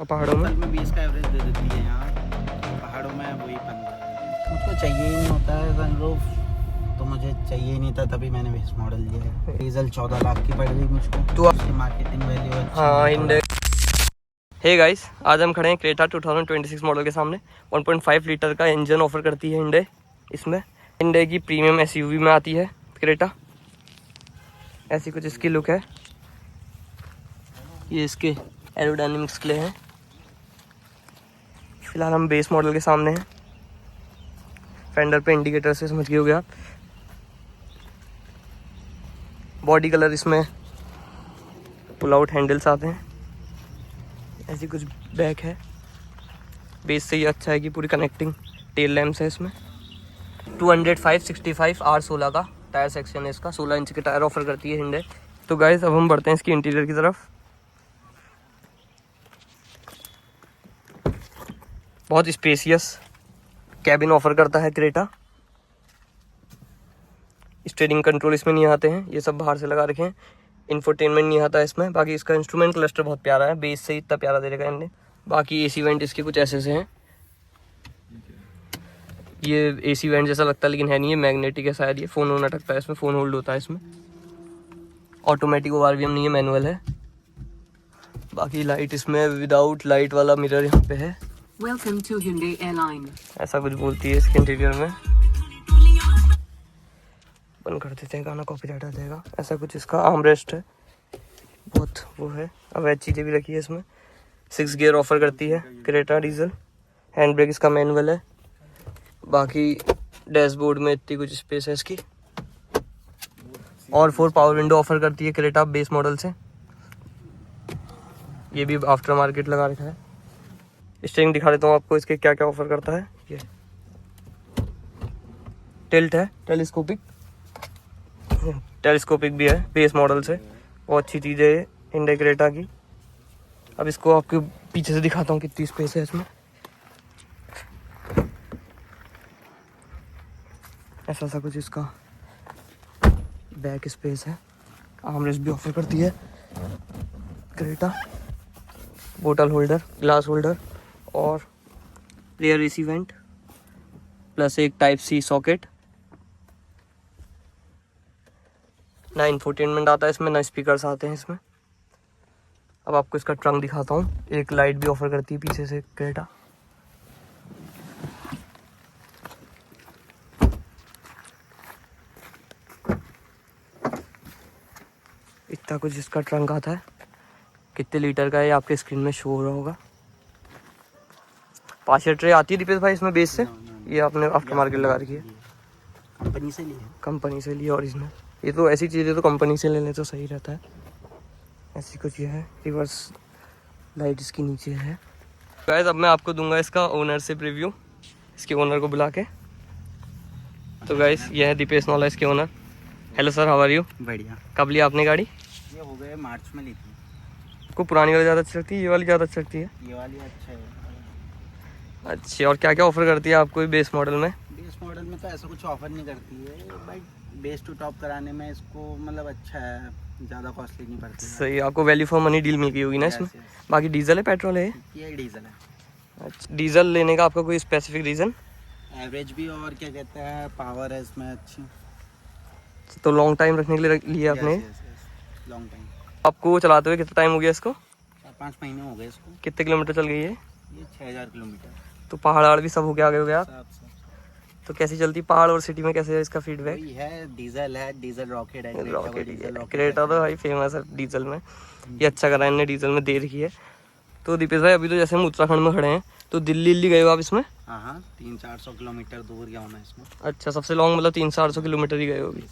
पहाड़ों में 20 का एवरेज दे देती है यहाँ, पहाड़ों में वही 15। मुझको चाहिए ही नहीं होता है सनरूफ, तो मुझे चाहिए ही नहीं था, तभी मैंने बेस मॉडल लिया है। डीजल 14 लाख की पड़ गई मुझको, तो उसकी मार्केटिंग वैल्यू अच्छी हाँ है इंडे। हे गाइस, आज हम खड़े हैं क्रेटा 2026 मॉडल के सामने। 1.5 लीटर का इंजन ऑफर करती है हिंडे। इसमें हिंडे की प्रीमियम एसयूवी में आती है क्रेटा। ऐसी कुछ इसकी लुक है। ये इसके एरोडायनेमिक डिस्प्ले हैं। फिलहाल हम बेस मॉडल के सामने हैं। फेंडर पे इंडिकेटर से समझ गए होगे आप। बॉडी कलर इसमें पुल आउट हैंडल्स आते हैं। ऐसी कुछ बैक है। बेस से ये अच्छा है कि पूरी कनेक्टिंग टेल लैम्प्स है इसमें। 205/65 R16 का टायर सेक्शन है इसका। 16 इंच के टायर ऑफर करती है हिंडे। तो गाइस अब हम बढ़ते हैं इसकी इंटीरियर की तरफ। बहुत स्पेसियस कैबिन ऑफर करता है क्रेटा। स्टीयरिंग कंट्रोल इसमें नहीं आते हैं, ये सब बाहर से लगा रखे हैं। इंफोटेनमेंट नहीं आता है इसमें। बाकी इसका इंस्ट्रूमेंट क्लस्टर बहुत प्यारा है, बेस से इतना प्यारा दे रखा है इनने। बाकी एसी वेंट इसके कुछ ऐसे से हैं। ये एसी वेंट जैसा लगता है लेकिन है नहीं, ये मैग्नेटिक है शायद। ये फ़ोन होना अटकता है इसमें, फ़ोन होल्ड होता है इसमें। ऑटोमेटिक ORVM नहीं है, मैनुअल है। बाकी लाइट इसमें विदाउट लाइट वाला मिरर यहाँ पे है। Welcome to Hyundai Airline. ऐसा कुछ बोलती है इसके इंटीरियर में। बंद कर देते हैं, गाना कॉपीराइट आ जाएगा। ऐसा कुछ इसका आर्मरेस्ट है, बहुत वो है। अब चीज़ें भी रखी है इसमें। 6 गियर ऑफर करती है क्रेटा डीजल। हैंड ब्रेक इसका मैनुअल है। बाकी डैशबोर्ड में इतनी कुछ स्पेस है इसकी। और 4 पावर विंडो ऑफर करती है क्रेटा बेस मॉडल से। ये भी आफ्टर मार्केट लगा रखा है। स्टीयरिंग दिखा देता हूँ आपको, इसके क्या क्या ऑफर करता है। ये टिल्ट है, टेलीस्कोपिक भी है बेस मॉडल से। बहुत अच्छी चीज़ है ये हिंडे क्रेटा की। अब इसको आपको पीछे से दिखाता हूँ कितनी स्पेस है इसमें। ऐसा कुछ इसका बैक स्पेस है। आर्मरेस्ट भी ऑफर करती है क्रेटा। बोतल होल्डर, ग्लास होल्डर और रियर एसी वेंट प्लस एक Type-C सॉकेट। ना इंफोटेनमेंट आता है इसमें, ना स्पीकर्स आते हैं इसमें। अब आपको इसका ट्रंक दिखाता हूँ। एक लाइट भी ऑफर करती है पीछे से क्रेटा। इतना कुछ इसका ट्रंक आता है। कितने लीटर का है ये आपके स्क्रीन में शो हो रहा होगा। 5 ट्रे आती है दीपेश भाई इसमें बेस से। ये आपने आफ्टर मार्केट लगा रखी है, कंपनी से ली है। कंपनी से लिए ओरिजिनल। ये तो ऐसी चीज़ें तो कंपनी से लेने तो सही रहता है। ऐसी कुछ ये है। रिवर्स लाइट इसकी नीचे है। गाइस अब मैं आपको दूंगा इसका ओनरशिप रिव्यू, इसके ओनर को बुला के। तो गाइस ये है दीपेश नौला, इसके owner. Hello sir, how are you? बढ़िया। कब लिया आपने गाड़ी? ये हो गए मार्च में ली थी। आपको पुरानी वाली ज़्यादा अच्छी लगती है, ये वाली ज़्यादा अच्छी लगती है? ये वाली अच्छा है। अच्छी। और क्या क्या ऑफर करती है आपको बेस मॉडल में? बेस मॉडल में तो ऐसा कुछ ऑफर नहीं करती है भाई। बेस टू टॉप कराने में इसको मतलब अच्छा है, ज़्यादा कॉस्टली नहीं पड़ती है। सही, आपको वैल्यू फॉर मनी डील मिल गई होगी ना इसमें। बाकी डीजल है, पेट्रोल है? ये डीजल है। अच्छा, डीजल लेने का आपका कोई स्पेसिफिक रीज़न? एवरेज भी और क्या कहते हैं, पावर है इसमें अच्छी। तो लॉन्ग टाइम रखने के लिए लिया आपने? Long time. आपको चलाते हुए कितना टाइम हो गया इसको? 4-5 महीने हो गए इसको। कितने किलोमीटर चल गई है? ये 6000 किलोमीटर। तो पहाड़ भी सब हो गए आप? सब। तो कैसी चलती पहाड़ और सिटी में, कैसे है इसका फीडबैक? वही है, डीजल है, डीजल रॉकेट है। क्रेटा तो भाई फेमस है डीजल में। ये अच्छा करा इन्होंने, डीजल में दे रखी है। तो दीपेश भाई अभी तो जैसे हम उत्तराखंड में खड़े हैं, तो दिल्ली गए हो आप इसमें? हाँ, 300-400 किलोमीटर दूर गया हूँ मैं इसमें। अच्छा, सबसे लॉन्ग मतलब 300-400 किलोमीटर ही गए होगी।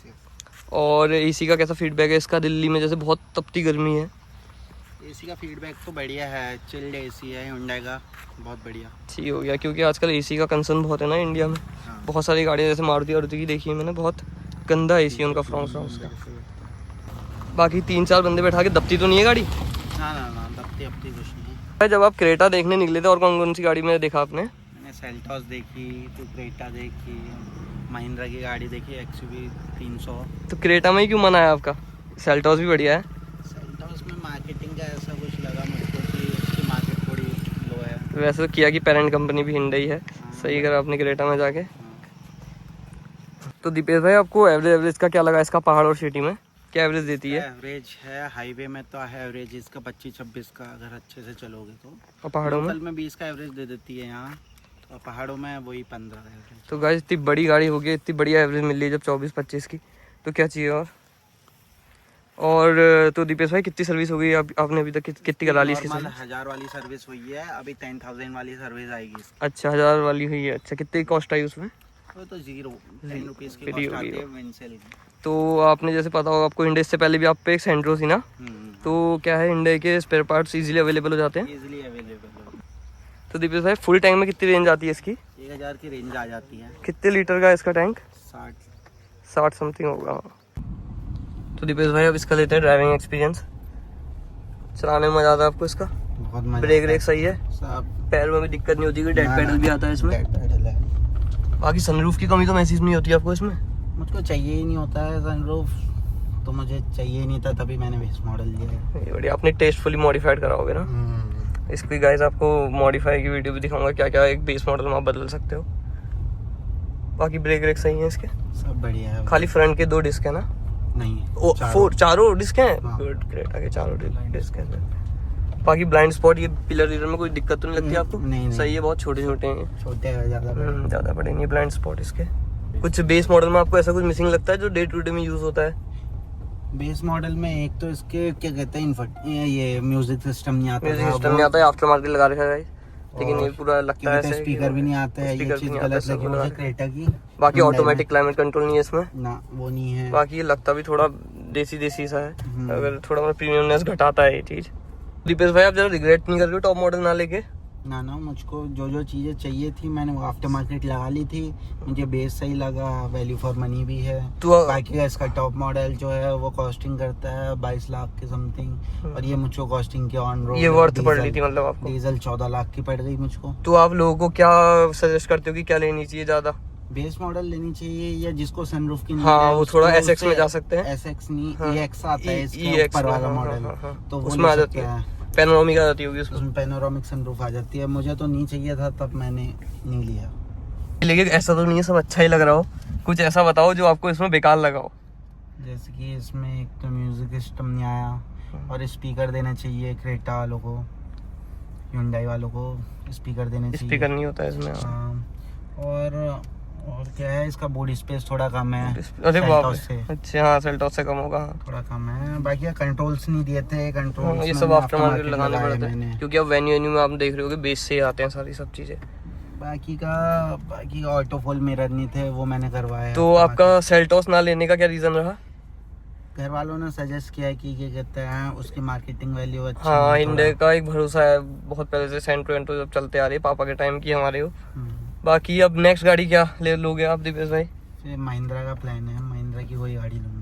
और एसी का कैसा फीडबैक है इसका? दिल्ली में जैसे बहुत तपती गर्मी है। एसी का फीडबैक तो बढ़िया है, चिल्ड एसी है Hyundai का, बहुत बढ़िया। ठीक हो गया, क्योंकि आजकल एसी का कंसर्न बहुत है ना इंडिया में। हाँ। बहुत सारी गाड़ियाँ जैसे मारुति की देखी है मैंने, बहुत गंदा एसी उनका फ्रॉन्स का। बाकी 3-4 बंदे बैठा के दबती तो नहीं है गाड़ी? ना, दबती कुछ नहीं। जब आप क्रेटा देखने निकले थे और कौन कौन सी गाड़ी में देखा आपने? मैंने सेल्टॉस देखी, तो क्रेटा देखी, महिंद्रा की गाड़ी देखी, XUV 300। तो क्रेटा में ही क्यों मन आया आपका? सेल्टॉस भी बढ़िया है। सेल्टॉस में मार्केटिंग का ऐसा कुछ लगा मुझको कि उसकी मार्केट थोड़ी वैसे तो किया की पेरेंट कंपनी भी हिंडई है, सही करा आपने क्रेटा में जाके। तो दीपेश भाई आपको एवरेज का क्या लगा इसका पहाड़ और सिटी में, क्या एवरेज देती है? एवरेज है हाईवे में तो है एवरेज इसका 25-26 का, अगर अच्छे से चलोगे तो। और पहाड़ों में? लोकल में 20 का एवरेज दे देती है यहाँ, तो पहाड़ों में वही 15 का एवरेज। तो गाइस इतनी बड़ी गाड़ी होगी, इतनी बढ़िया एवरेज मिल रही है जब 24-25 की, तो क्या चाहिए और तो दीपेश भाई कितनी सर्विस हो गई आपने अभी तक कितनी करा ली इसकी सर्विस? 1000 वाली सर्विस हुई है, अभी 10,000 वाली सर्विस आएगी इसकी। अच्छा 1000 वाली हुई है। अच्छा कितनी कॉस्ट आई उसमें? वो तो 10 रुपीज़ की फ्री कॉस्ट होगी आती है वो। विंडशील्ड की। तो आपने जैसे पता होगा आपको इंडिया से पहले भी आप पे एक सेंट्रो थी ना, तो क्या है इंडिया के स्पेयर पार्ट्स इजीली अवेलेबल हो जाते हैं? इजीली अवेलेबल हो। तो दीपेश भाई फुल टैंक में कितनी रेंज आती है इसकी? 1000 की रेंज आ जाती है। कितने लीटर का है इसका टैंक? 60 समथिंग होगा। तो दीपेश भाई अब इसका लेते हैं ड्राइविंग एक्सपीरियंस, चलाने में मजा आता है आपको इसका? बहुत मजा। ब्रेक व्रेक सही है, सब पैर में भी दिक्कत नहीं होती, डेड पैडल भी आता है इसमें? डेड पैडल है। बाकी सनरूफ की कमी तो महसूस नहीं होती आपको इसमें? मुझको चाहिए ही नहीं होता है सनरूफ, तो मुझे चाहिए नहीं था, तभी मैंने बेस मॉडल लिया है। ये बढ़िया, आपने टेस्टफुली मॉडिफाइड कराओगे ना? इसकी गाइस आपको मॉडिफाई की वीडियो भी दिखाऊंगा क्या क्या एक बेस मॉडल में आप बदल सकते हो। बाकी ब्रेक व्रेक सही है इसके? सब बढ़िया है। खाली फ्रंट के 2 डिस्क है ना? नहीं चारों डिस्क हैं? हाँ। गुड ग्रेट, आगे चारों डिस्क हैं। बाकी ब्लाइंड स्पॉट ये पिलर में कोई दिक्कत तो नहीं लगती आपको? नहीं। सही है, बहुत छोटे छोटे हैं, छोटे हैं ज़्यादा बड़े नहीं ब्लाइंड स्पॉट इसके। कुछ बेस मॉडल में आपको ऐसा कुछ मिसिंग लगता है जो डे टू डे में यूज होता है? बेस मॉडल में एक तो इसके क्या कहते हैं ये म्यूजिक सिस्टम नहीं आता। म्यूजिक सिस्टम नहीं आता है, आफ्टर मार्केट लगा रखा है, लेकिन ये पूरा लगता है ऐसे स्पीकर भी नहीं आता है, ये स्पीकर भी चीज नहीं आता गलत है, लगी सब मुझे लगा क्रेटा की। बाकी ऑटोमेटिक क्लाइमेट कंट्रोल नहीं है इसमें ना, वो नहीं है। बाकी ये लगता भी थोड़ा देसी सा है, अगर थोड़ा मतलब प्रीमियमनेस घटाता है ये चीज। दीपेश भाई आप जरा रिग्रेट नहीं कर रहे हो टॉप मॉडल ना लेके? ना मुझको जो चीज़ें चाहिए थी मैंने वो आफ्टर मार्केट लगा ली थी, मुझे बेस सही लगा, वैल्यू फॉर मनी भी है। तो बाकी का इसका टॉप मॉडल जो है वो कॉस्टिंग करता है 22 लाख के समथिंग, और ये मुझको कॉस्टिंग के ऑन रोड ये वर्थ पड़ रही थी मतलब आपको? डीजल 14 लाख की पड़ गई मुझको। तो आप लोगों को क्या सजेस्ट करते हो कि क्या लेनी चाहिए ज्यादा? बेस मॉडल लेनी चाहिए, या जिसको सनरूफ की नहीं हाँ है, वो उसको थोड़ा एसएक्स में उससे- जा सकते हैं। एसएक्स नहीं, हाँ। EX आता है इसके EX ऊपर वाला हाँ, मॉडल, हाँ। तो वो उसमें आ ले जाती सकते है, हैं। पैनोरामिक आ जाती होगी उसमें। उसमें पैनोरामिक सनरूफ आ जाती है, मुझे तो नहीं चाहिए था तब मैंने नहीं लिया। लेकिन ऐसा तो नहीं है सब अच्छा ही लग रहा हो, कुछ ऐसा बताओ जो आपको इसमें बेकार लगा हो। जैसे कि इसमें एक तो म्यूजिक सिस्टम नहीं आया, और स्पीकर देना चाहिए क्रेटा वालों को, Hyundai वालों को स्पीकर देने चाहिए। स्पीकर नहीं होता है इसमें? हाँ। और क्या है, इसका बॉडी स्पेस थोड़ा कम है। अरे बाप Seltos से रे, अच्छा हाँ सेल्टॉस से कम होगा। थोड़ा कम है। बाकी कंट्रोल्स नहीं दिए थे, कंट्रोल्स ये सब आफ्टर मार्केट लगाने पड़ते हैं, क्योंकि अब वेन्यू में आप देख रहे हो बेस से आते हैं सारी सब चीजें। बाकी का ऑटो फॉल मिरर नहीं थे, वो मैंने करवाया। तो आपका सेल्टॉस ना लेने का क्या रीजन रहा? घर वालों ने सजेस्ट किया कि क्या कहते हैं उसकी मार्केटिंग वैल्यू अच्छी हाँ है इंडिया का एक भरोसा है, बहुत पहले से सेंट्रो जब चलते आ रही है, पापा के टाइम की हमारे हो। बाकी अब नेक्स्ट गाड़ी क्या ले लोगे आप दीपेश भाई? फिर महिंद्रा का प्लान है, महिंद्रा की वही गाड़ी लूंगा।